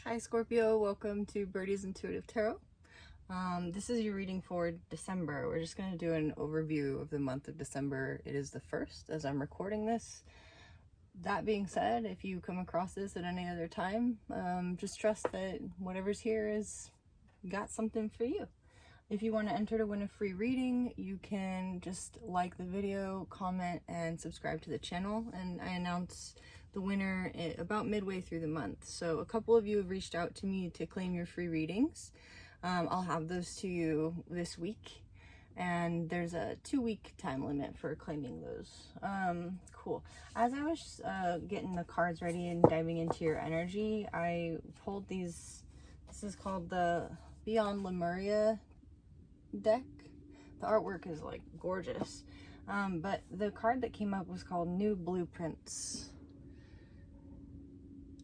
Hi Scorpio, welcome to Birdie's Intuitive Tarot. This is your reading for December. We're just going to do an overview of the month of December. It is the 1st as I'm recording this. That being said, if you come across this at any other time, just trust that whatever's here is got something for you. If you want to enter to win a free reading, you can just like the video, comment, and subscribe to the channel. And I announce the winner about midway through the month. So a couple of you have reached out to me to claim your free readings. I'll have those to you this week. And there's a 2-week time limit for claiming those. Cool. As I was getting the cards ready and diving into your energy, I pulled these. This is called the Beyond Lemuria deck. The artwork is like gorgeous, but the card that came up was called New Blueprints,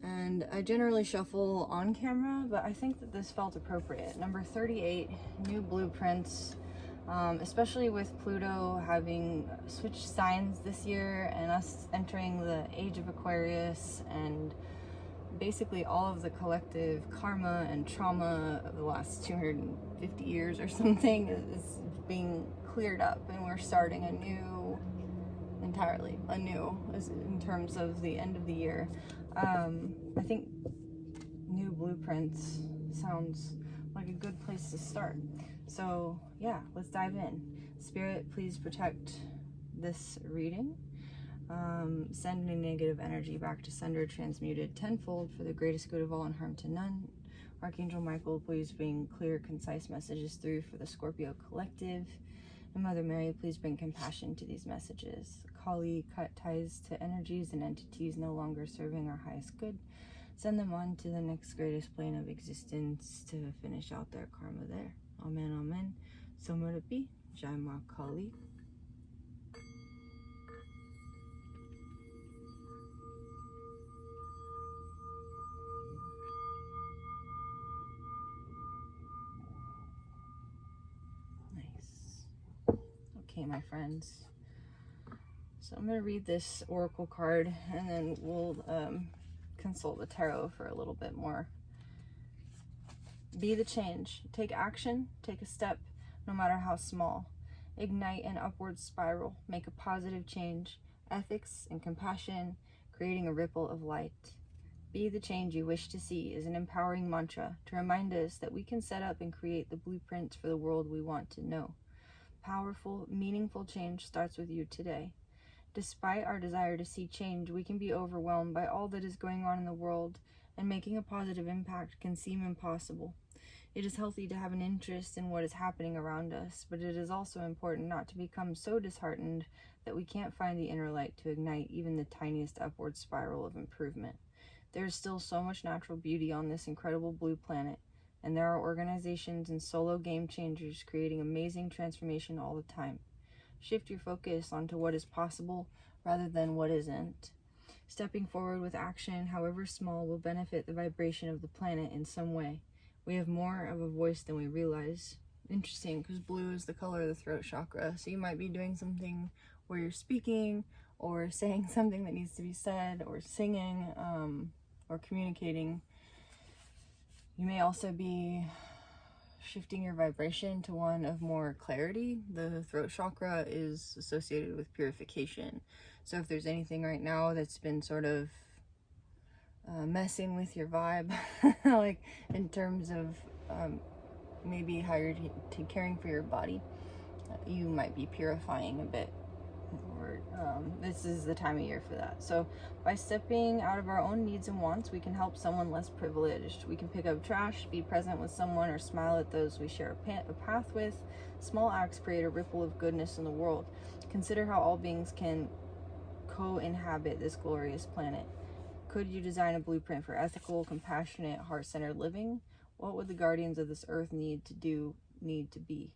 and I generally shuffle on camera, but I think that this felt appropriate. Number 38, New Blueprints, especially with Pluto having switched signs this year and us entering the age of Aquarius, and basically all of the collective karma and trauma of the last 250 years or something is being cleared up, and we're starting entirely anew in terms of the end of the year. I think New Blueprints sounds like a good place to start. So yeah, let's dive in. Spirit, please protect this reading. Send any negative energy back to sender, transmuted tenfold for the greatest good of all and harm to none. Archangel Michael, please bring clear, concise messages through for the Scorpio collective. And Mother Mary, please bring compassion to these messages. Kali, cut ties to energies and entities no longer serving our highest good. Send them on to the next greatest plane of existence to finish out their karma there. Amen, amen. So mote it be. Jai Ma Kali. Okay, my friends, so I'm going to read this oracle card and then we'll consult the tarot for a little bit more. Be the change. Take action. Take a step, no matter how small. Ignite an upward spiral. Make a positive change. Ethics and compassion, creating a ripple of light. Be the change you wish to see is an empowering mantra to remind us that we can set up and create the blueprints for the world we want to know. Powerful, meaningful change starts with you today. Despite our desire to see change, we can be overwhelmed by all that is going on in the world, and making a positive impact can seem impossible. It is healthy to have an interest in what is happening around us, but it is also important not to become so disheartened that we can't find the inner light to ignite even the tiniest upward spiral of improvement. There is still so much natural beauty on this incredible blue planet, and there are organizations and solo game changers creating amazing transformation all the time. Shift your focus onto what is possible rather than what isn't. Stepping forward with action, however small, will benefit the vibration of the planet in some way. We have more of a voice than we realize. Interesting, because blue is the color of the throat chakra, so you might be doing something where you're speaking or saying something that needs to be said, or singing, or communicating. You may also be shifting your vibration to one of more clarity. The throat chakra is associated with purification. So if there's anything right now that's been sort of messing with your vibe, like in terms of maybe how you're caring for your body, you might be purifying a bit. This is the time of year for that. So by stepping out of our own needs and wants, we can help someone less privileged. We can pick up trash, be present with someone, or smile at those we share a path with. Small acts create a ripple of goodness in the world. Consider how all beings can co-inhabit this glorious planet. Could you design a blueprint for ethical, compassionate, heart-centered living? What would the guardians of this earth need to be?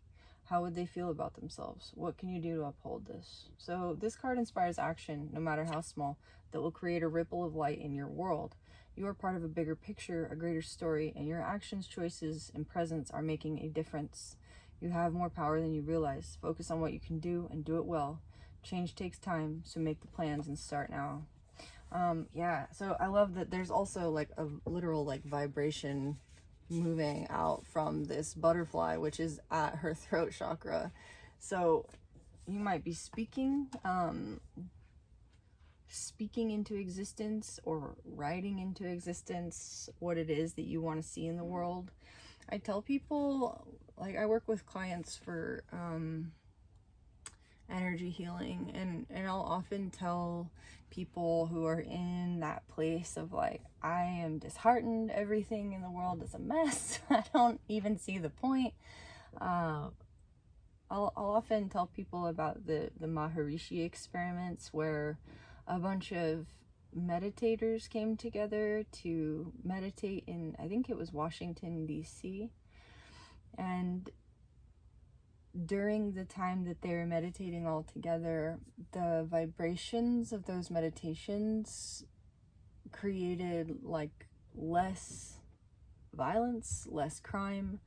How would they feel about themselves? What can you do to uphold this? So this card inspires action, no matter how small, that will create a ripple of light in your world. You are part of a bigger picture, a greater story, and your actions, choices, and presence are making a difference. You have more power than you realize. Focus on what you can do and do it well. Change takes time, so make the plans and start now. Yeah, so I love that there's also like a literal like vibration moving out from this butterfly, which is at her throat chakra. So you might be speaking into existence or writing into existence what it is that you want to see in the world. I tell people, like, I work with clients for energy healing, and I'll often tell people who are in that place of like, I am disheartened, everything in the world is a mess, I don't even see the point. I'll often tell people about the Maharishi experiments, where a bunch of meditators came together to meditate in, I think it was Washington, D.C. And during the time that they were meditating all together, the vibrations of those meditations created like less violence, less crime,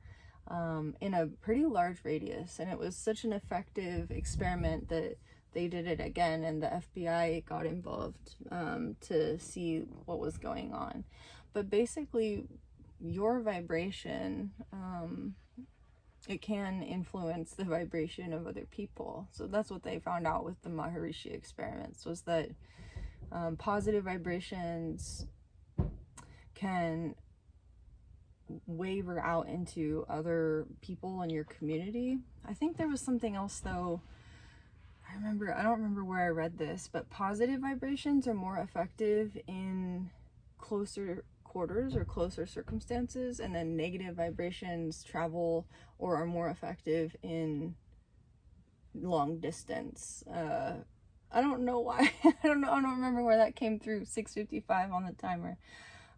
in a pretty large radius. And it was such an effective experiment that they did it again, and the FBI got involved to see what was going on. But basically, your vibration, it can influence the vibration of other people. So that's what they found out with the Maharishi experiments, was that positive vibrations can waver out into other people in your community. I think there was something else though. I don't remember where I read this, but positive vibrations are more effective in closer quarters or closer circumstances, and then negative vibrations travel or are more effective in long distance. I don't know why. I don't remember where that came through. 6:55 on the timer.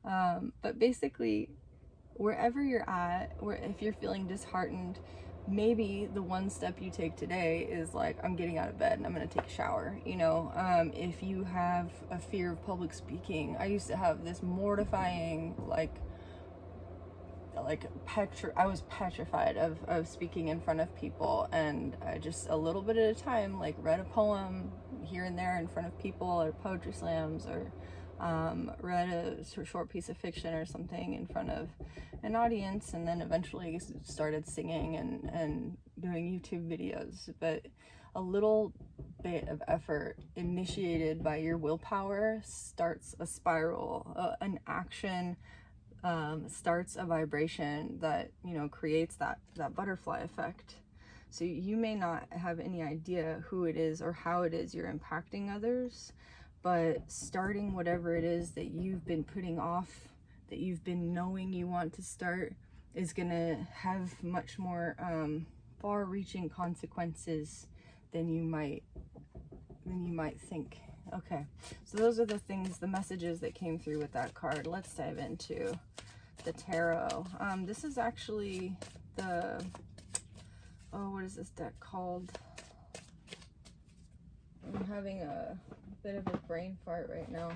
But basically, wherever you're at, if you're feeling disheartened, maybe the one step you take today is like, I'm getting out of bed and I'm gonna take a shower. If you have a fear of public speaking, I used to have this mortifying I was petrified of speaking in front of people, and I just a little bit at a time like read a poem here and there in front of people, or poetry slams, or read a short piece of fiction or something in front of an audience, and then eventually started singing and doing YouTube videos. But a little bit of effort initiated by your willpower starts a spiral. An action starts a vibration that creates that butterfly effect. So you may not have any idea who it is or how it is you're impacting others, but starting whatever it is that you've been putting off, that you've been knowing you want to start, is gonna have much more far-reaching consequences than you might think. Okay, so those are the messages that came through with that card. Let's dive into the tarot. This is actually what is this deck called? I'm having a bit of a brain fart right now.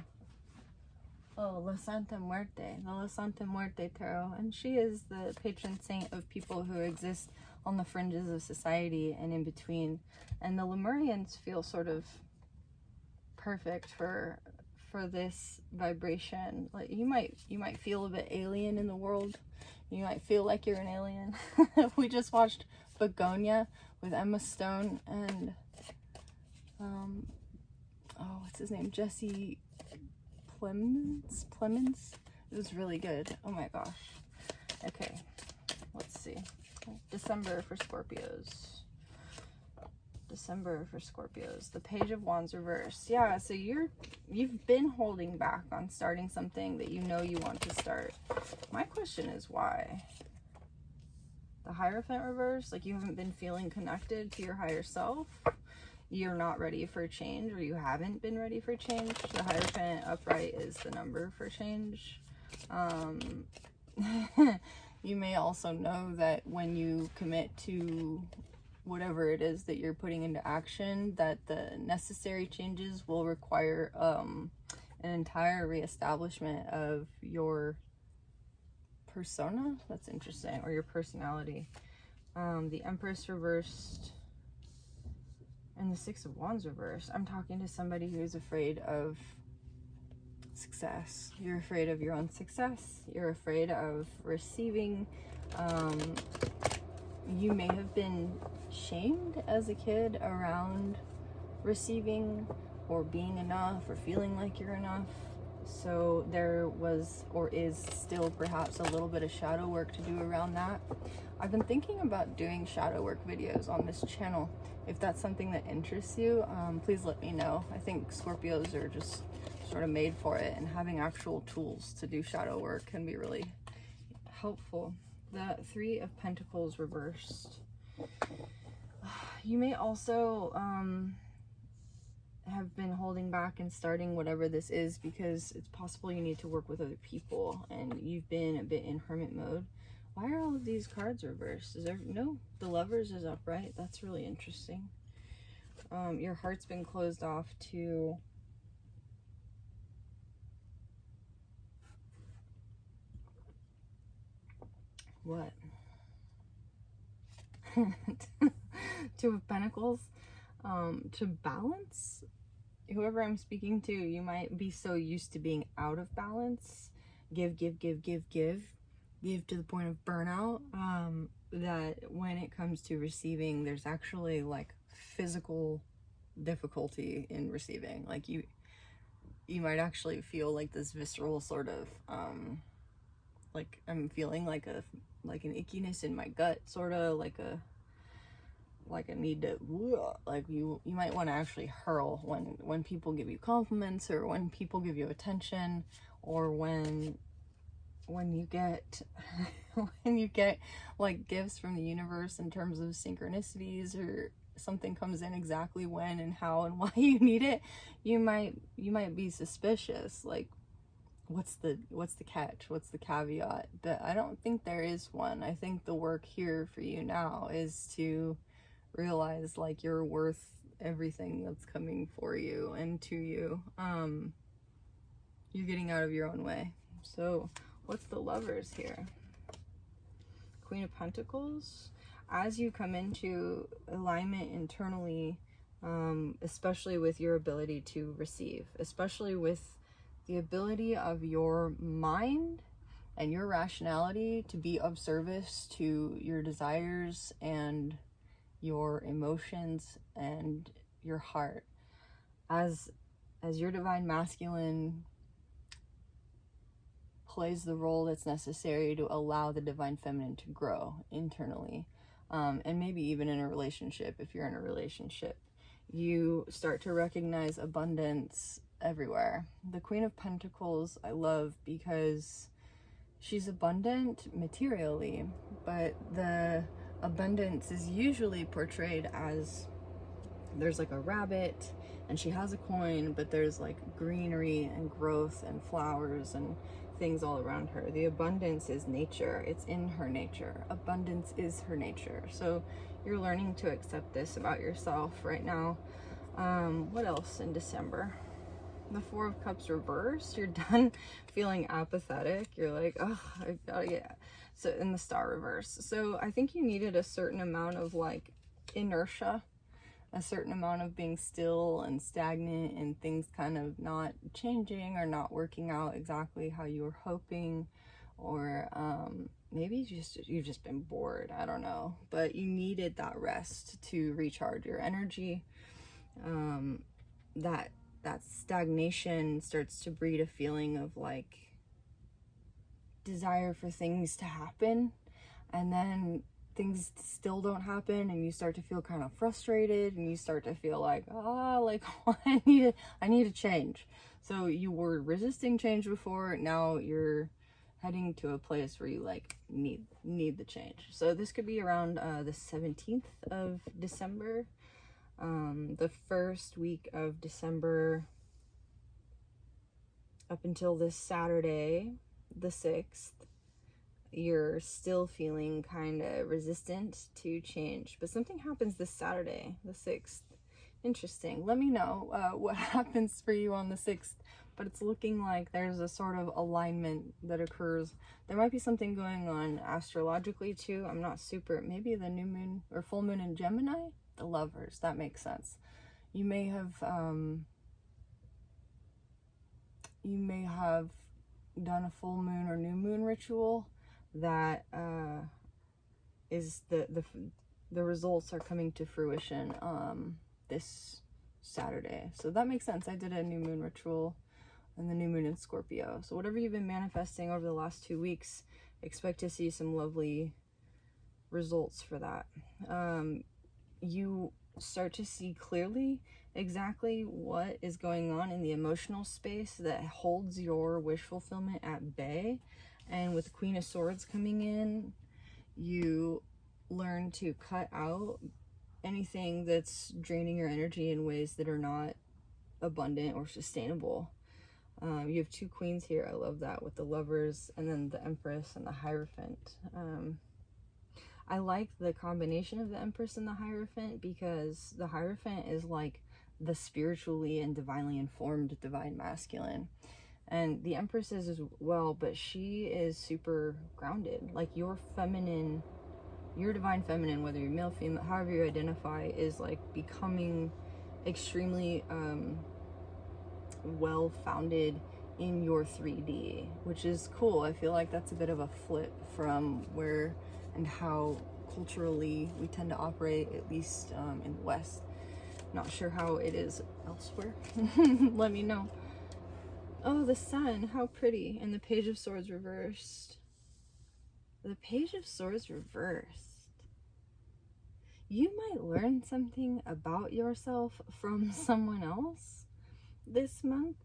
Oh, La Santa Muerte, the La Santa Muerte Tarot. And she is the patron saint of people who exist on the fringes of society and in between. And the Lemurians feel sort of perfect for this vibration. Like you might feel a bit alien in the world. You might feel like you're an alien. We just watched Begonia with Emma Stone and what's his name? Jesse Plemons. It was really good. Oh my gosh. Okay, let's see. December for Scorpios. The Page of Wands reverse. Yeah, so you've been holding back on starting something that you know you want to start. My question is why? The Hierophant reverse, like you haven't been feeling connected to your higher self. You're not ready for change, or you haven't been ready for change. The Hierophant upright is the number for change. You may also know that when you commit to whatever it is that you're putting into action, that the necessary changes will require an entire reestablishment of your persona. That's interesting. Or your personality. The Empress reversed and the Six of Wands reversed. I'm talking to somebody who is afraid of success. You're afraid of your own success. You're afraid of receiving. You may have been shamed as a kid around receiving or being enough or feeling like you're enough. So there was, or is still, perhaps a little bit of shadow work to do around that. I've been thinking about doing shadow work videos on this channel. If that's something that interests you, please let me know. I think Scorpios are just sort of made for it, and having actual tools to do shadow work can be really helpful. The Three of Pentacles reversed. You may also have been holding back and starting whatever this is because it's possible you need to work with other people and you've been a bit in hermit mode. Why are all of these cards reversed? Is there no? The Lovers is upright. That's really interesting. Your heart's been closed off to what? Two of Pentacles. To balance. Whoever I'm speaking to, you might be so used to being out of balance. Give to the point of burnout, that when it comes to receiving, there's actually like physical difficulty in receiving. Like you might actually feel like this visceral sort of like I'm feeling like an ickiness in my gut, sort of like a need to, like you might want to actually hurl when people give you compliments, or when people give you attention, or when you get when you get like gifts from the universe in terms of synchronicities, or something comes in exactly when and how and why you need it. You might be suspicious, like what's the catch, what's the caveat? But I don't think there is one. I think the work here for you now is to realize like you're worth everything that's coming for you and to you. You're getting out of your own way. So what's the Lovers here? Queen of Pentacles. As you come into alignment internally, especially with your ability to receive, especially with the ability of your mind and your rationality to be of service to your desires and your emotions and your heart, as your divine masculine plays the role that's necessary to allow the divine feminine to grow internally, and maybe even in a relationship. If you're in a relationship, you start to recognize abundance everywhere. The Queen of Pentacles I love because she's abundant materially, but the abundance is usually portrayed as there's like a rabbit and she has a coin, but there's like greenery and growth and flowers and things all around her. The abundance is nature. It's in her nature. Abundance is her nature. So you're learning to accept this about yourself right now. What else in December? The Four of Cups reversed. You're done feeling apathetic. You're like, oh, I gotta get. So in the Star reverse. So I think you needed a certain amount of like inertia, a certain amount of being still and stagnant and things kind of not changing or not working out exactly how you were hoping, or maybe you've just been bored. I don't know, but you needed that rest to recharge your energy. That stagnation starts to breed a feeling of like desire for things to happen, and then things still don't happen, and you start to feel kind of frustrated, and you start to feel like, like I need a change. So you were resisting change before, now you're heading to a place where you like need the change. So this could be around the 17th of December. The first week of December up until this Saturday, the 6th, you're still feeling kind of resistant to change. But something happens this Saturday, the 6th. Interesting. Let me know what happens for you on the 6th. But it's looking like there's a sort of alignment that occurs. There might be something going on astrologically too. I'm not super, maybe the new moon or full moon in Gemini. The Lovers, that makes sense. You may have you may have done a full moon or new moon ritual that is the results are coming to fruition this Saturday. So that makes sense. I did a new moon ritual and the new moon in Scorpio. So whatever you've been manifesting over the last 2 weeks, expect to see some lovely results for that. You start to see clearly exactly what is going on in the emotional space that holds your wish fulfillment at bay. And with Queen of Swords coming in, you learn to cut out anything that's draining your energy in ways that are not abundant or sustainable. You have 2 queens here. I love that, with the Lovers and then the Empress and the Hierophant. I like the combination of the Empress and the Hierophant because the Hierophant is like the spiritually and divinely informed divine masculine. And the Empress is as well, but she is super grounded. Like your feminine, your divine feminine, whether you're male, female, however you identify, is like becoming extremely well-founded in your 3D, which is cool. I feel like that's a bit of a flip from where and how culturally we tend to operate, at least in the West. Not sure how it is elsewhere. Let me know. Oh, the Sun, how pretty. And the Page of Swords reversed. The Page of Swords reversed. You might learn something about yourself from someone else this month.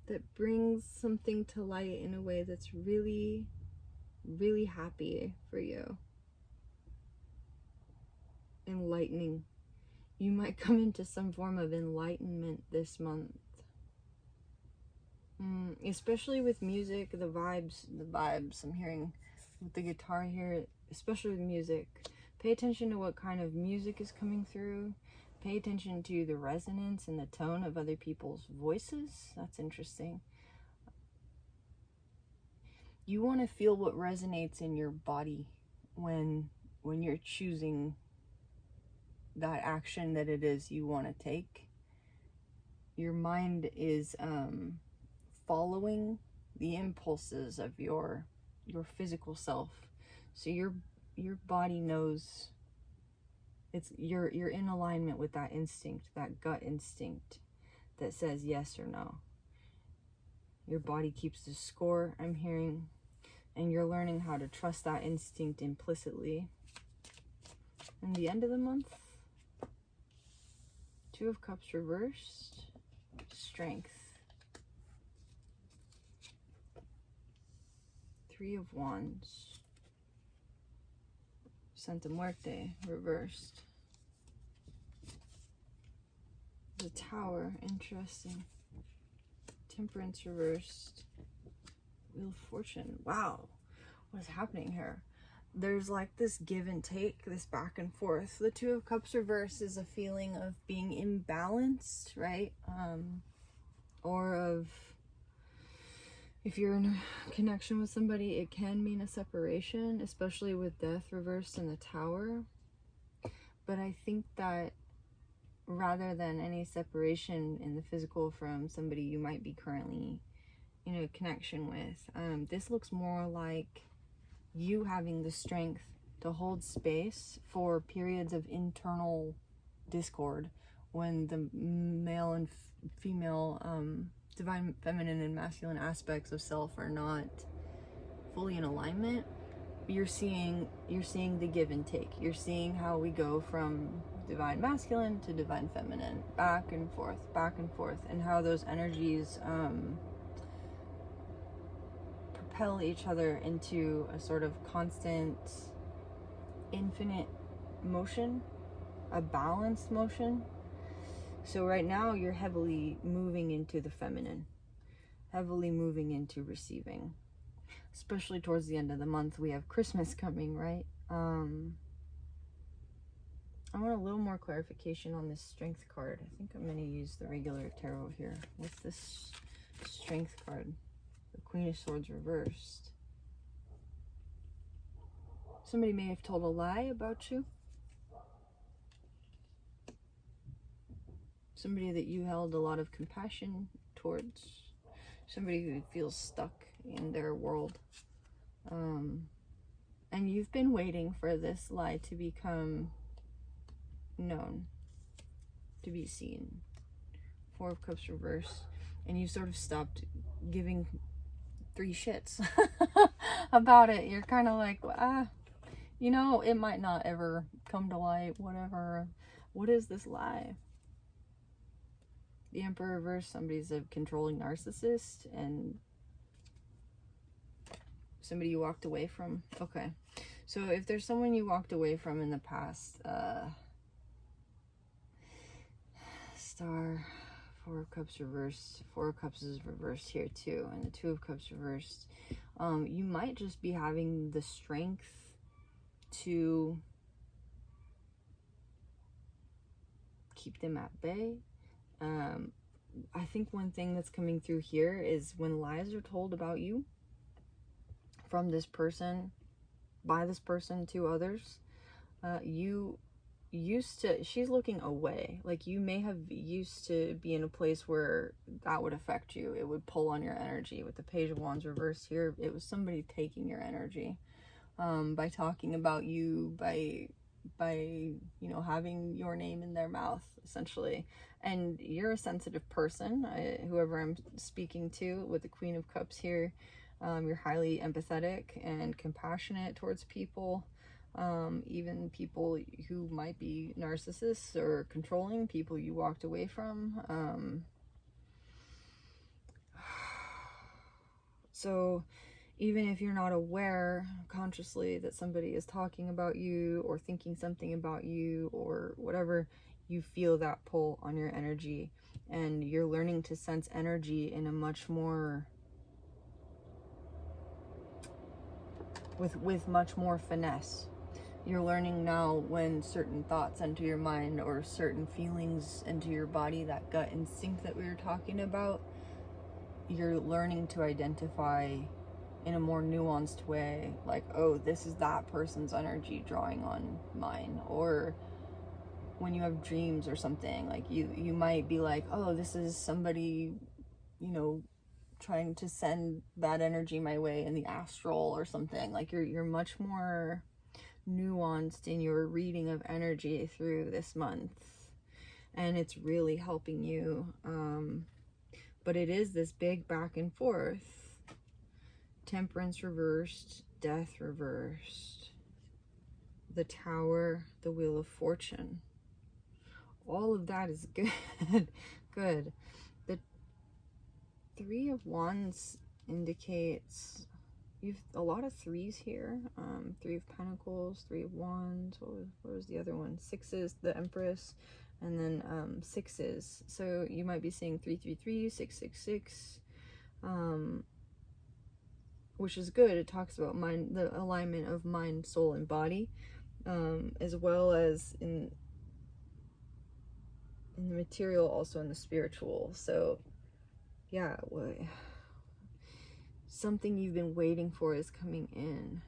That brings something to light in a way that's really, really happy for you. Enlightening. You might come into some form of enlightenment this month. Especially with music, the vibes I'm hearing with the guitar here, especially with music. Pay attention to what kind of music is coming through. Pay attention to the resonance and the tone of other people's voices. That's interesting. You want to feel what resonates in your body when you're choosing that action that it is you want to take. Your mind is following the impulses of your physical self. So your body knows. You're in alignment with that instinct, that gut instinct that says yes or no. Your body keeps the score, I'm hearing, and you're learning how to trust that instinct implicitly. And the end of the month, 2 of Cups reversed, Strength. 3 of Wands. Santa Muerte reversed. The Tower, interesting. Temperance reversed. Wheel of Fortune. Wow, what is happening here? There's like this give and take, this back and forth. The 2 of Cups reversed is a feeling of being imbalanced, right? Or of, if you're in a connection with somebody, it can mean a separation, especially with Death reversed in the Tower. But I think that rather than any separation in the physical from somebody you might be currently in a connection with, this looks more like you having the strength to hold space for periods of internal discord when the male and female divine feminine and masculine aspects of self are not fully in alignment. You're seeing the give and take. You're seeing how we go from divine masculine to divine feminine, back and forth, and how those energies propel each other into a sort of constant, infinite motion, a balanced motion. So right now you're heavily moving into the feminine, heavily moving into receiving. Especially towards the end of the month, we have Christmas coming, right? I want a little more clarification on this Strength card. I think I'm going to use the regular tarot here. What's this Strength card? The Queen of Swords reversed. Somebody may have told a lie about you. somebody that you held a lot of compassion towards, somebody who feels stuck in their world. And you've been waiting for this lie to become known, to be seen. Four of Cups reverse. And you sort of stopped giving three shits about it. You're kind of like, you know, it might not ever come to light, whatever. What is this lie? The Emperor reverse, somebody's a controlling narcissist and somebody you walked away from. Okay. So if there's someone you walked away from in the past, Star, Four of Cups reversed. Four of Cups is reversed here too, and the Two of Cups reversed. You might just be having the strength to keep them at bay. I think one thing that's coming through here is when lies are told about you from this person, by this person to others, she's looking away. Like, you may have used to be in a place where that would affect you. It would pull on your energy. With the Page of Wands reversed here, it was somebody taking your energy, by talking about you, by you know, having your name in their mouth, essentially. And you're a sensitive person, whoever I'm speaking to with the Queen of Cups here. You're highly empathetic and compassionate towards people, even people who might be narcissists or controlling, people you walked away from. So even if you're not aware consciously that somebody is talking about you or thinking something about you or whatever, you feel that pull on your energy, and you're learning to sense energy in a much more, with much more finesse. You're learning now when certain thoughts enter your mind or certain feelings enter your body, that gut instinct that we were talking about, you're learning to identify in a more nuanced way, like, oh, this is that person's energy drawing on mine. Or when you have dreams or something, like you might be like, oh, this is somebody, you know, trying to send bad energy my way in the astral or something. Like, you're much more nuanced in your reading of energy through this month, and it's really helping you. But it is this big back and forth. Temperance reversed, Death reversed, the Tower, the Wheel of Fortune. All of that is good. Good. The Three of Wands indicates you've a lot of threes here. Three of Pentacles, Three of Wands. What was the other one? Sixes, the Empress, and then sixes. So you might be seeing 333, 666, which is good. It talks about mind, the alignment of mind, soul, and body, as well as in the material, also in the spiritual. So yeah, something you've been waiting for is coming in.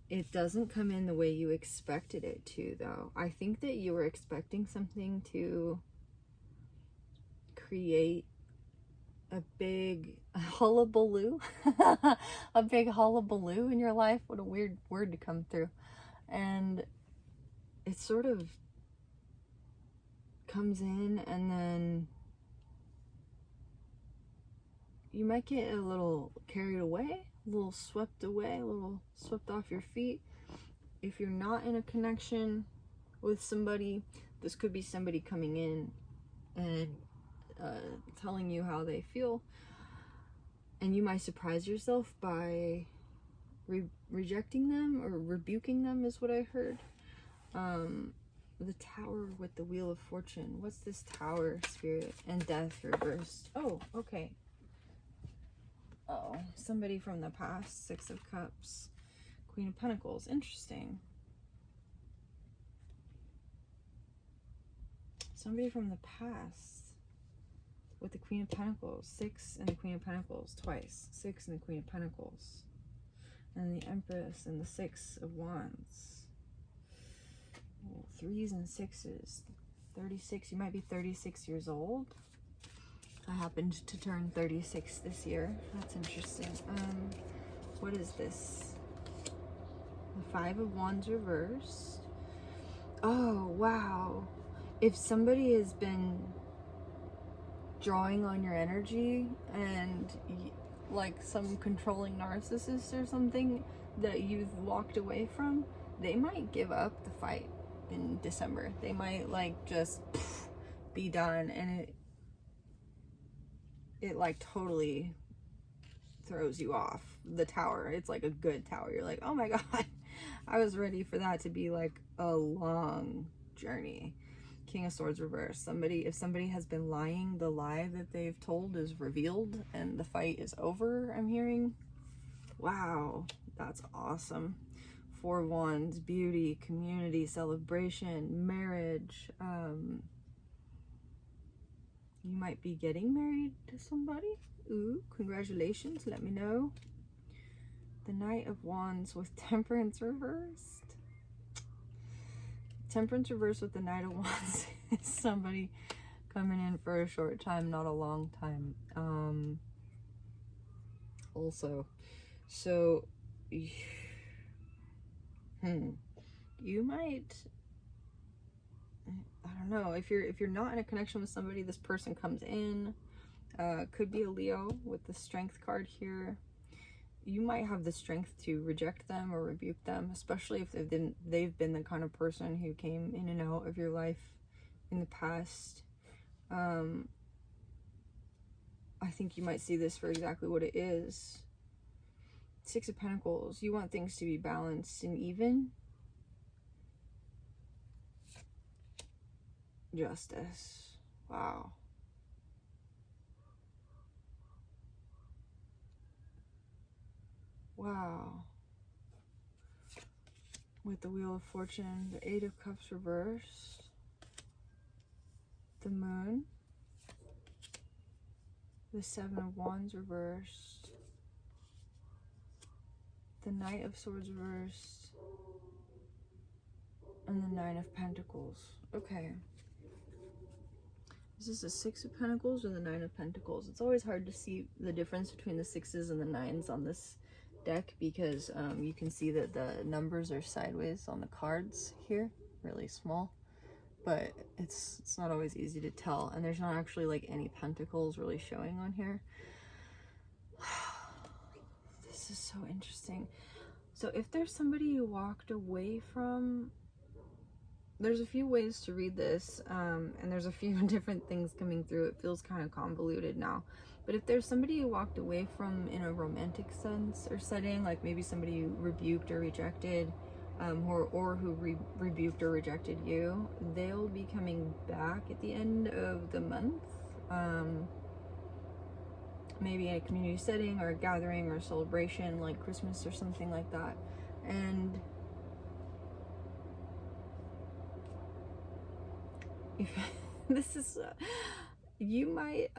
It doesn't come in the way you expected it to, though. I think that you were expecting something to create a big hullabaloo. A big hullabaloo in your life. What a weird word to come through. And it sort of comes in, and then you might get a little carried away, a little swept away, a little swept off your feet. If you're not in a connection with somebody, this could be somebody coming in and telling you how they feel, and you might surprise yourself by rejecting them or rebuking them, is what I heard. The Tower with the Wheel of Fortune. What's this Tower, Spirit? And Death reversed. Oh, okay. Oh, somebody from the past. Six of Cups, Queen of Pentacles. Interesting. Somebody from the past with the Queen of Pentacles. Six and the Queen of Pentacles twice. Six and the Queen of Pentacles. And the Empress and the Six of Wands. Oh, threes and sixes. 36, you might be 36 years old. I happened to turn 36 this year. That's interesting. What is this? The Five of Wands reversed. Oh, wow. If somebody has been drawing on your energy and like some controlling narcissist or something that you've walked away from, they might give up the fight in December. They might like just be done, and it like totally throws you off the tower. It's like a good tower. You're like, oh my god, I was ready for that to be like a long journey. King of Swords reversed. If somebody has been lying, the lie that they've told is revealed and the fight is over, I'm hearing. Wow, that's awesome. Four of Wands, beauty, community, celebration, marriage. You might be getting married to somebody. Ooh, congratulations, let me know. The Knight of Wands with Temperance reversed. Temperance reversed with the Knight of Wands is somebody coming in for a short time, not a long time. Also, so you might, I don't know, if you're not in a connection with somebody, this person comes in. Could be a Leo with the Strength card here. You might have the strength to reject them or rebuke them, especially if they've been the kind of person who came in and out of your life in the past. I think you might see this for exactly what it is. Six of Pentacles. You want things to be balanced and even. Justice. Wow. Wow. With the Wheel of Fortune, the Eight of Cups reversed, the Moon, the Seven of Wands reversed, the Knight of Swords reversed, and the Nine of Pentacles. Okay. Is this the Six of Pentacles or the Nine of Pentacles? It's always hard to see the difference between the sixes and the nines on this deck because you can see that the numbers are sideways on the cards here, really small, but it's not always easy to tell, and there's not actually like any pentacles really showing on here. This is so interesting. So if there's somebody you walked away from, there's a few ways to read this, and there's a few different things coming through. It feels kind of convoluted now. But if there's somebody you walked away from in a romantic sense or setting, like maybe somebody you rebuked or rejected, or who rebuked or rejected you, they'll be coming back at the end of the month. Maybe in a community setting or a gathering or a celebration like Christmas or something like that. And if this is you might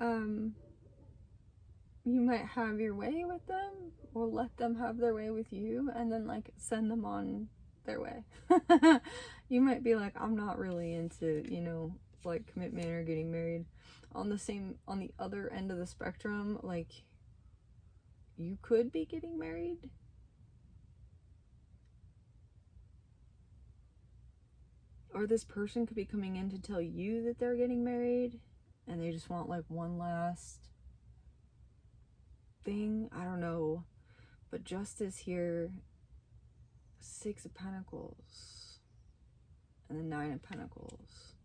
have your way with them, or let them have their way with you, and then like send them on their way. You might be like, I'm not really into, you know, like commitment or getting married. On the other end of the spectrum, like you could be getting married. Or this person could be coming in to tell you that they're getting married and they just want like one last thing. I don't know. But justice here, Six of Pentacles and the Nine of Pentacles.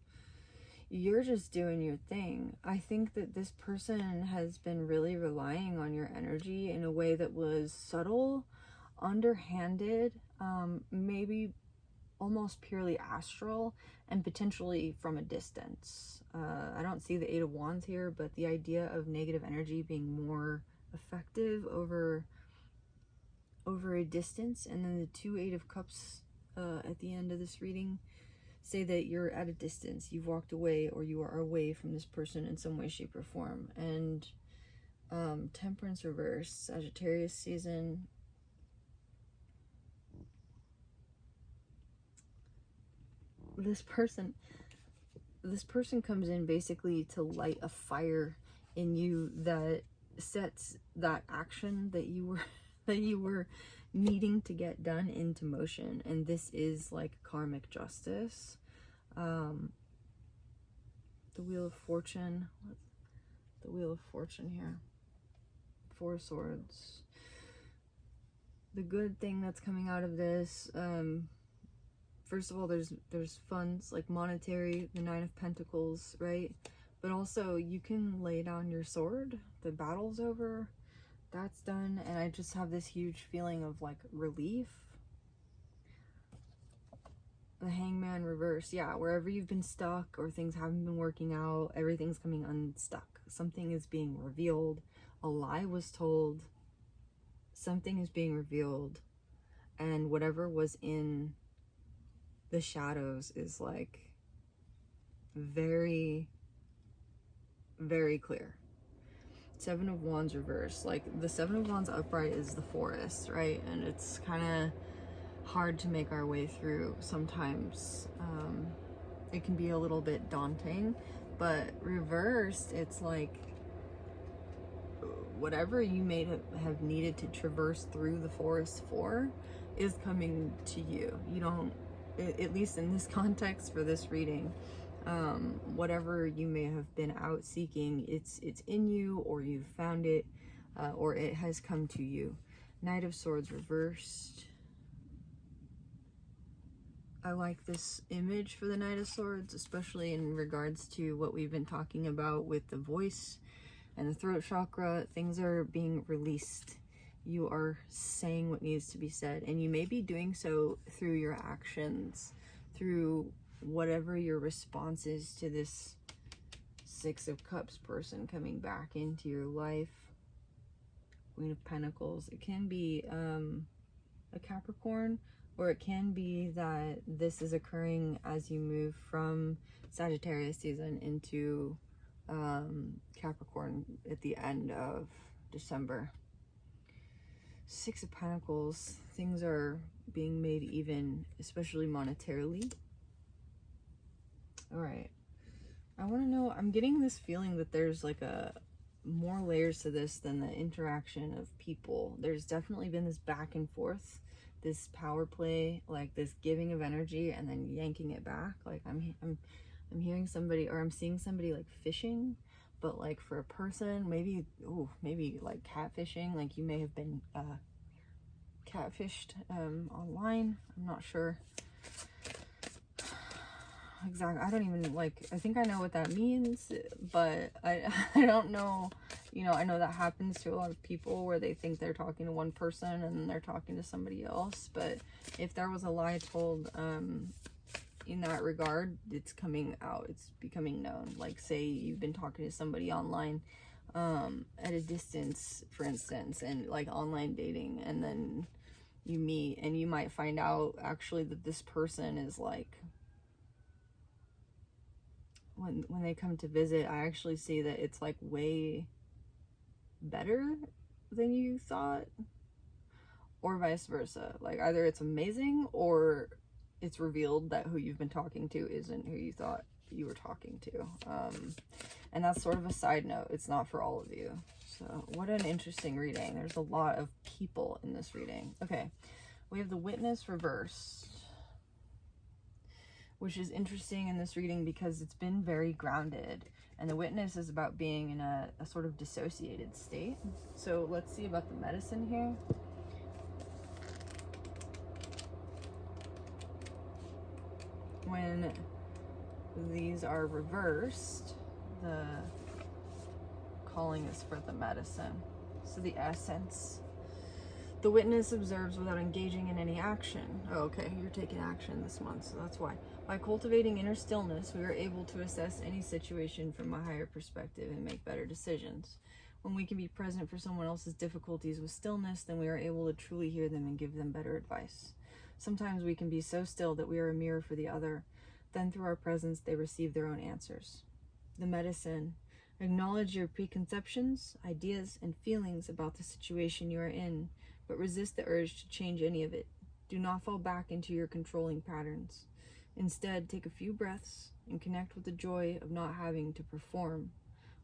You're just doing your thing. I think that this person has been really relying on your energy in a way that was subtle, underhanded, maybe almost purely astral, and potentially from a distance. I don't see the Eight of Wands here, but the idea of negative energy being more effective over a distance, and then the two Eight of Cups at the end of this reading say that you're at a distance, you've walked away, or you are away from this person in some way, shape, or form. And Temperance reverse, Sagittarius season. This person this person comes in basically to light a fire in you that sets that action that you were that you were needing to get done into motion. And this is like karmic justice. The Wheel of Fortune. The Wheel of Fortune here. 4 Swords. The good thing that's coming out of this, first of all, there's funds, like monetary, the 9 of Pentacles, right? But also you can lay down your sword. The battle's over. That's done. And I just have this huge feeling of like relief. The Hangman reverse. Yeah, wherever you've been stuck or things haven't been working out, everything's coming unstuck. Something is being revealed. A lie was told. Something is being revealed. And whatever was in the shadows is like very, very clear. 7 of Wands reverse. Like the 7 of Wands upright is the forest, right? And it's kind of hard to make our way through sometimes. It can be a little bit daunting, but reversed, it's like whatever you may have needed to traverse through the forest for is coming to you. You don't, at least in this context for this reading, whatever you may have been out seeking, it's in you, or you've found it, or it has come to you. Knight of Swords reversed. I like this image for the Knight of Swords, especially in regards to what we've been talking about with the voice and the throat chakra. Things are being released. You are saying what needs to be said, and you may be doing so through your actions, through whatever your response is to this 6 of Cups person coming back into your life. Queen of Pentacles. It can be a Capricorn, or it can be that this is occurring as you move from Sagittarius season into Capricorn at the end of December. 6 of Pentacles. Things are being made even, especially monetarily. All right. I want to know, I'm getting this feeling that there's like more layers to this than the interaction of people. There's definitely been this back and forth, this power play, like this giving of energy and then yanking it back. Like I'm hearing somebody, or I'm seeing somebody like fishing, but like for a person, maybe like catfishing. Like you may have been catfished online. I'm not sure exactly. I don't even like, I think I know what that means, but I don't know. You know, I know that happens to a lot of people where they think they're talking to one person and then they're talking to somebody else. But if there was a lie told in that regard, it's coming out, it's becoming known. Like say you've been talking to somebody online at a distance, for instance, and like online dating, and then you meet and you might find out actually that this person is like, when they come to visit, I actually see that it's like way better than you thought, or vice versa. Like either it's amazing or it's revealed that who you've been talking to isn't who you thought you were talking to. And that's sort of a side note. It's not for all of you. So what an interesting reading. There's a lot of people in this reading. Okay, we have the Witness reversed, which is interesting in this reading because it's been very grounded. And the Witness is about being in a sort of dissociated state. So let's see about the Medicine here. When these are reversed, the calling is for the Medicine. So the Essence. The Witness observes without engaging in any action. Oh, okay, you're taking action this month, so that's why. By cultivating inner stillness, we are able to assess any situation from a higher perspective and make better decisions. When we can be present for someone else's difficulties with stillness, then we are able to truly hear them and give them better advice. Sometimes we can be so still that we are a mirror for the other. Then through our presence, they receive their own answers. The Medicine. Acknowledge your preconceptions, ideas, and feelings about the situation you are in, but resist the urge to change any of it. Do not fall back into your controlling patterns. Instead, take a few breaths and connect with the joy of not having to perform.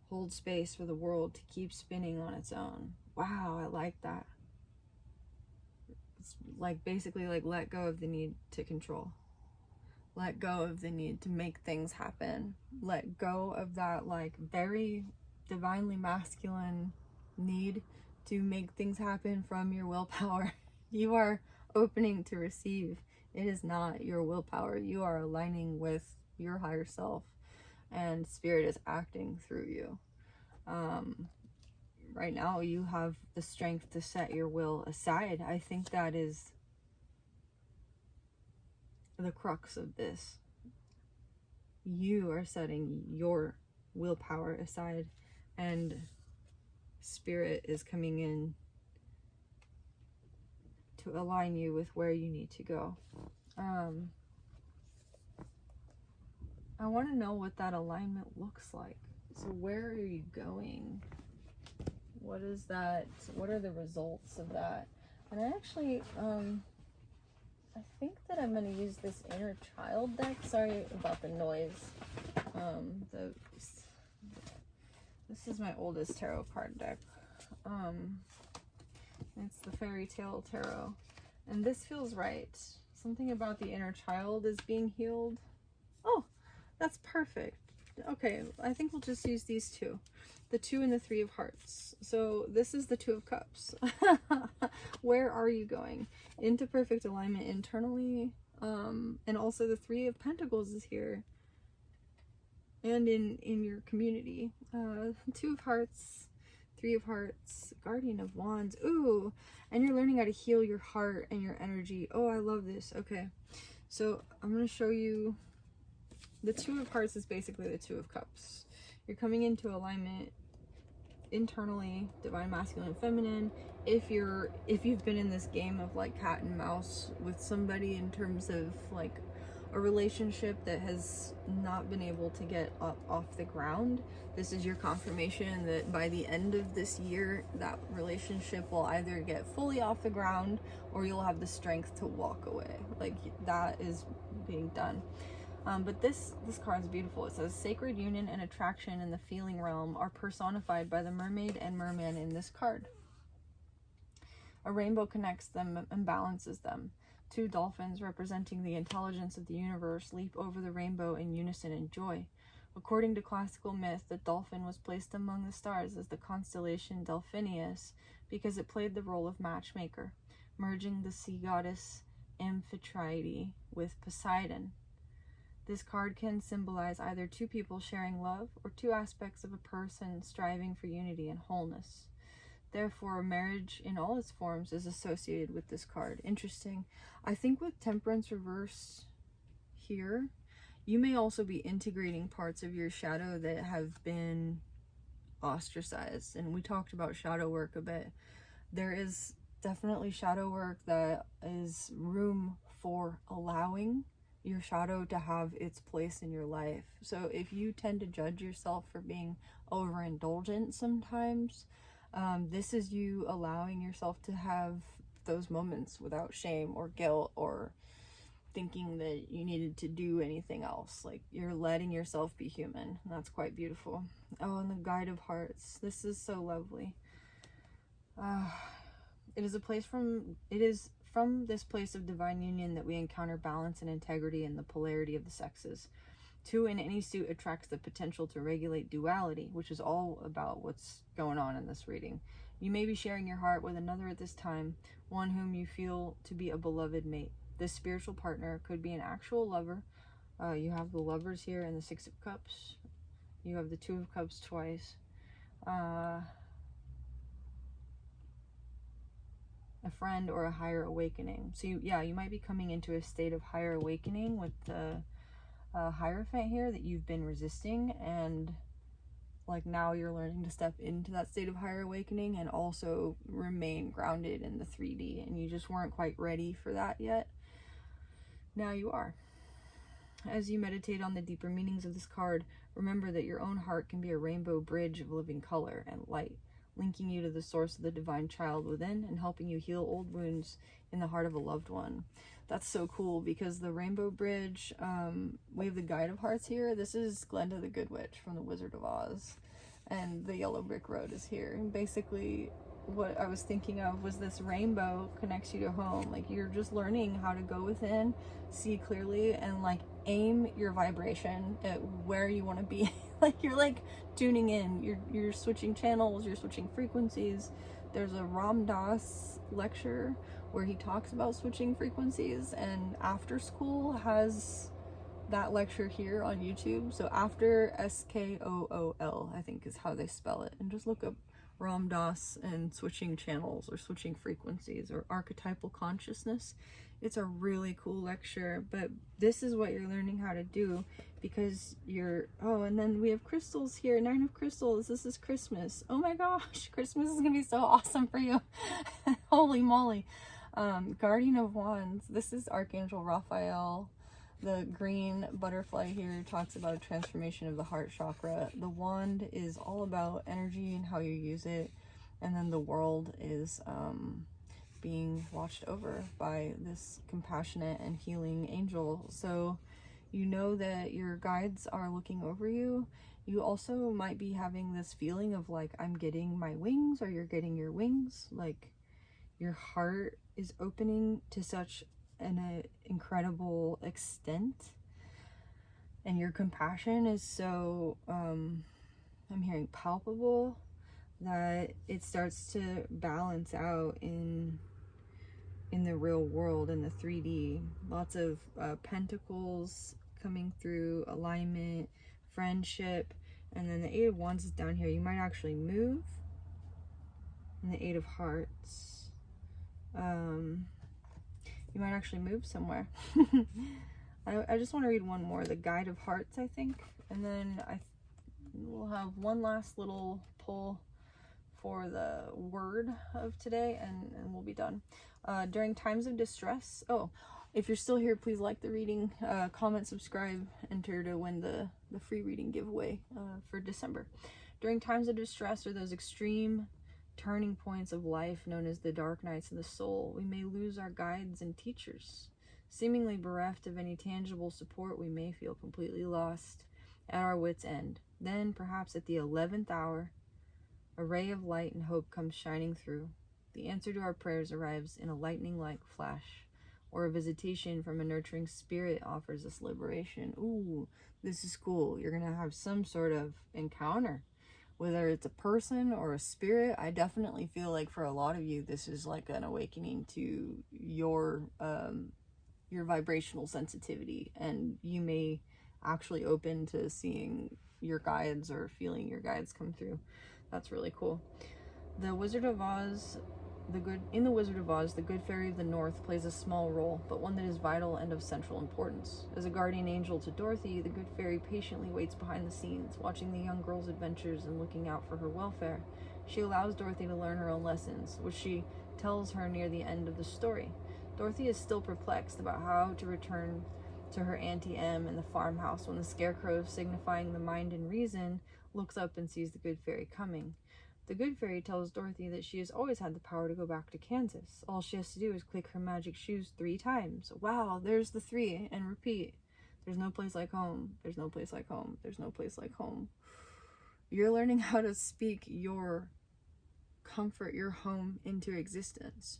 Hold space for the world to keep spinning on its own. Wow, I like that. It's like basically like let go of the need to control. Let go of the need to make things happen. Let go of that like very divinely masculine need to make things happen from your willpower. You are opening to receive. It is not your willpower. You are aligning with your higher self, and spirit is acting through you. Right now you have the strength to set your will aside. I think that is the crux of this. You are setting your willpower aside, and spirit is coming in to align you with where you need to go. I want to know what that alignment looks like. So where are you going? What is that? What are the results of that? And I actually, I think that I'm going to use this inner child deck. Sorry about the noise. This is my oldest tarot card deck. It's the Fairy Tale Tarot. And this feels right. Something about the inner child is being healed. Oh, that's perfect. Okay, I think we'll just use these two. The 2 and the 3 of Hearts. So this is the 2 of Cups. Where are you going? Into perfect alignment internally. And also the 3 of Pentacles is here. And in your community. 2 of Hearts, 3 of Hearts, Guardian of Wands. Ooh, and you're learning how to heal your heart and your energy. Oh, I love this. Okay, so I'm going to show you. The 2 of Hearts is basically the 2 of Cups. You're coming into alignment internally, divine masculine and feminine. If you've been in this game of like cat and mouse with somebody in terms of like a relationship that has not been able to get up off the ground, this is your confirmation that by the end of this year, that relationship will either get fully off the ground or you'll have the strength to walk away. Like that is being done. But this card is beautiful. It says sacred union and attraction in the feeling realm are personified by the mermaid and merman in this card. A rainbow connects them and balances them. 2 dolphins representing the intelligence of the universe leap over the rainbow in unison and joy. According to classical myth, the dolphin was placed among the stars as the constellation Delphinius because it played the role of matchmaker, merging the sea goddess Amphitrite with Poseidon. This card can symbolize either 2 people sharing love or 2 aspects of a person striving for unity and wholeness. Therefore, marriage in all its forms is associated with this card. Interesting. I think with Temperance reverse here, you may also be integrating parts of your shadow that have been ostracized. And we talked about shadow work a bit. There is definitely shadow work that is room for allowing your shadow to have its place in your life. So if you tend to judge yourself for being overindulgent sometimes, this is you allowing yourself to have those moments without shame or guilt or thinking that you needed to do anything else. Like you're letting yourself be human. And that's quite beautiful. Oh, and the Guide of Hearts. This is so lovely. It is from this place of divine union that we encounter balance and integrity in the polarity of the sexes. 2 in any suit attracts the potential to regulate duality, which is all about what's going on in this reading. You may be sharing your heart with another at this time, one whom you feel to be a beloved mate. This spiritual partner could be an actual lover. You have the Lovers here and the 6 of Cups. You have the 2 of Cups twice. A friend or a higher awakening. So you might be coming into a state of higher awakening with the Hierophant here that you've been resisting, and like now you're learning to step into that state of higher awakening and also remain grounded in the 3D, and you just weren't quite ready for that yet. Now you are. As you meditate on the deeper meanings of this card, remember that your own heart can be a rainbow bridge of living color and light. linking you to the source of the divine child within and helping you heal old wounds in the heart of a loved one. That's so cool, because the Rainbow Bridge, we have the Guide of Hearts here. This is Glenda the Good Witch from the Wizard of Oz, and the Yellow Brick Road is here. And basically what I was thinking of was this rainbow connects you to home. Like, you're just learning how to go within, see clearly, and like aim your vibration at where you want to be. Like, you're like tuning in, you're switching channels, you're switching frequencies. There's a Ram Dass lecture where he talks about switching frequencies, and After School has that lecture here on YouTube. So After, Skool, I think is how they spell it, and just look up Ram Dass and switching channels or switching frequencies or archetypal consciousness. It's a really cool lecture, but this is what you're learning how to do, because you're, oh, and then we have crystals here, 9 of crystals. This is Christmas. Oh my gosh, Christmas is gonna be so awesome for you. Holy moly. Guardian of Wands. This is Archangel Raphael. The green butterfly here talks about a transformation of the heart chakra. The wand is all about energy and how you use it. And then the world is being watched over by this compassionate and healing angel. So you know that your guides are looking over you. You also might be having this feeling of like, I'm getting my wings, or you're getting your wings. Like, your heart is opening to such an incredible extent, and your compassion is so I'm hearing palpable, that it starts to balance out in the real world, in the 3D. Lots of pentacles coming through, alignment, friendship, and then the 8 of Wands is down here. You might actually move. And the 8 of Hearts, you might actually move somewhere. I just want to read one more, the Guide of Hearts, I think, and then we'll have one last little pull for the word of today, and we'll be done. During times of distress, if you're still here, please like the reading, comment, subscribe, enter to win the free reading giveaway for December. During times of distress, or those extreme turning points of life known as the dark nights of the soul, we may lose our guides and teachers. Seemingly bereft of any tangible support, we may feel completely lost, at our wits' end. Then, perhaps at the 11th hour, a ray of light and hope comes shining through. The answer to our prayers arrives in a lightning-like flash, or a visitation from a nurturing spirit offers us liberation. Ooh, this is cool. You're gonna have some sort of encounter, whether it's a person or a spirit. I definitely feel like for a lot of you, this is like an awakening to your vibrational sensitivity, and you may actually open to seeing your guides or feeling your guides come through. That's really cool. The Wizard of Oz, in the Wizard of Oz, the Good Fairy of the North plays a small role, but one that is vital and of central importance. As a guardian angel to Dorothy, the Good Fairy patiently waits behind the scenes, watching the young girl's adventures and looking out for her welfare. She allows Dorothy to learn her own lessons, which she tells her near the end of the story. Dorothy is still perplexed about how to return to her Auntie Em in the farmhouse when the Scarecrow, signifying the mind and reason, looks up and sees the Good Fairy coming. The Good Fairy tells Dorothy that she has always had the power to go back to Kansas. All she has to do is click her magic shoes 3 times. Wow, there's the 3, and repeat. There's no place like home. There's no place like home. There's no place like home. You're learning how to speak your comfort, your home into existence.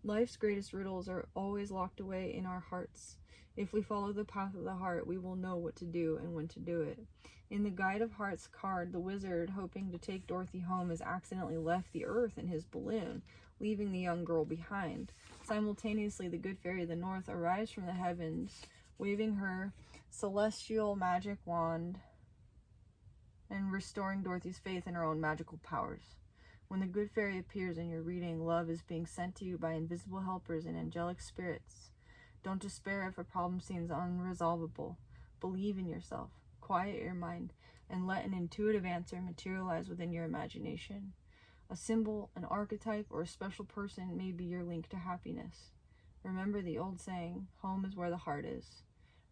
Life's greatest riddles are always locked away in our hearts. If we follow the path of the heart, we will know what to do and when to do it. In the Guide of Hearts card, the wizard, hoping to take Dorothy home, has accidentally left the earth in his balloon, leaving the young girl behind. Simultaneously, the Good Fairy of the North arrives from the heavens, waving her celestial magic wand and restoring Dorothy's faith in her own magical powers. When the Good Fairy appears in your reading, love is being sent to you by invisible helpers and angelic spirits. Don't despair if a problem seems unresolvable. Believe in yourself, quiet your mind, and let an intuitive answer materialize within your imagination. A symbol, an archetype, or a special person may be your link to happiness. Remember the old saying, home is where the heart is.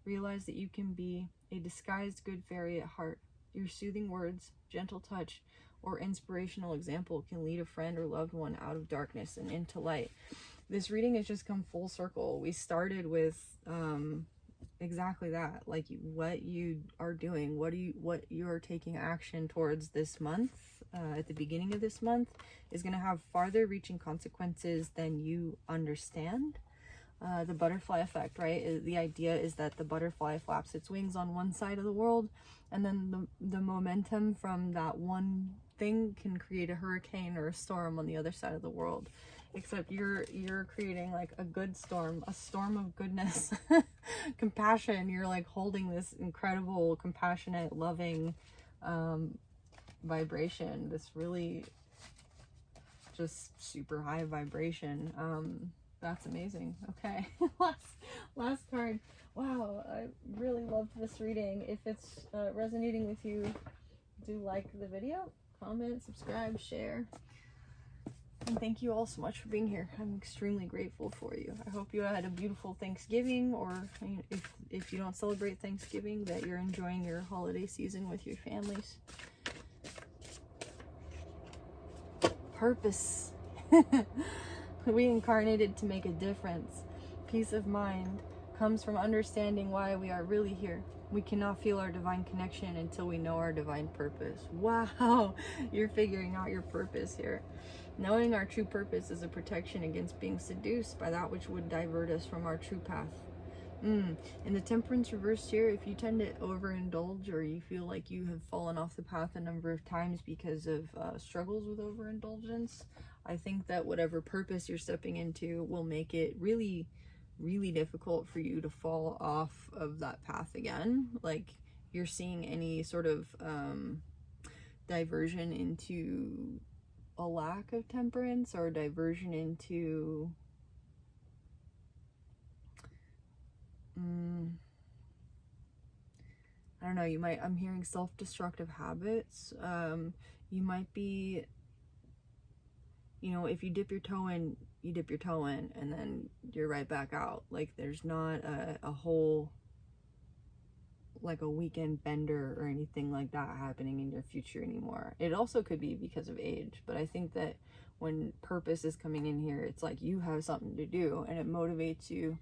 Realize that you can be a disguised good fairy at heart. Your soothing words, gentle touch, or inspirational example can lead a friend or loved one out of darkness and into light. This reading has just come full circle. We started with exactly that, like what you are doing, what you are taking action towards this month, at the beginning of this month, is going to have farther reaching consequences than you understand. The butterfly effect, right? The idea is that the butterfly flaps its wings on one side of the world, and then the momentum from that one thing can create a hurricane or a storm on the other side of the world. Except you're creating like a good storm, a storm of goodness, compassion. You're like holding this incredible, compassionate, loving vibration, this really just super high vibration. That's amazing. Okay. last card. Wow, I really loved this reading. If it's resonating with you, do like the video, comment, subscribe, share. And thank you all so much for being here. I'm extremely grateful for you. I hope you had a beautiful Thanksgiving, or if you don't celebrate Thanksgiving, that you're enjoying your holiday season with your families. Purpose. We incarnated to make a difference. Peace of mind comes from understanding why we are really here. We cannot feel our divine connection until we know our divine purpose. Wow, you're figuring out your purpose here. Knowing our true purpose is a protection against being seduced by that which would divert us from our true path. In the temperance reversed here, if you tend to overindulge, or you feel like you have fallen off the path a number of times because of struggles with overindulgence, I think that whatever purpose you're stepping into will make it really, really difficult for you to fall off of that path again. Like, you're seeing any sort of diversion into a lack of temperance, or diversion into I don't know, I'm hearing self-destructive habits. You might be, if you dip your toe in, you dip your toe in, and then you're right back out. Like, there's not a whole, like a weekend bender or anything like that happening in your future anymore. It also could be because of age, but I think that when purpose is coming in here, it's like you have something to do, and it motivates you,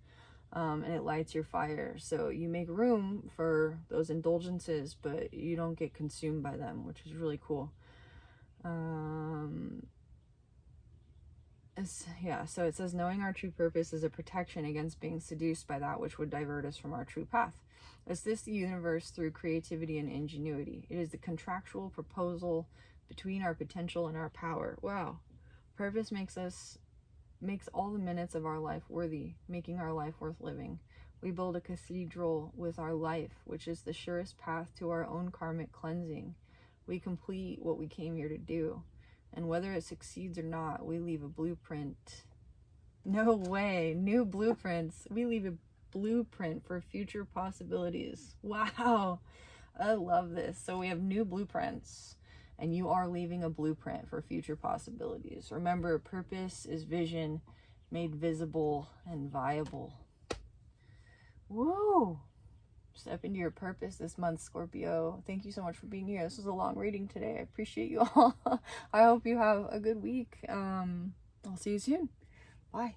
and it lights your fire. So you make room for those indulgences, but you don't get consumed by them, which is really cool. So it says, knowing our true purpose is a protection against being seduced by that which would divert us from our true path. Assist the universe through creativity and ingenuity. It is the contractual proposal between our potential and our power. Wow. Purpose makes all the minutes of our life worthy, making our life worth living. We build a cathedral with our life, which is the surest path to our own karmic cleansing. We complete what we came here to do. And whether it succeeds or not, we leave a blueprint. No way. New blueprints. We leave a blueprint for future possibilities. Wow. I love this. So we have new blueprints, and you are leaving a blueprint for future possibilities. Remember, purpose is vision made visible and viable. Woo! Step into your purpose this month, Scorpio. Thank you so much for being here. This was a long reading today. I appreciate you all. I hope you have a good week. I'll see you soon. Bye.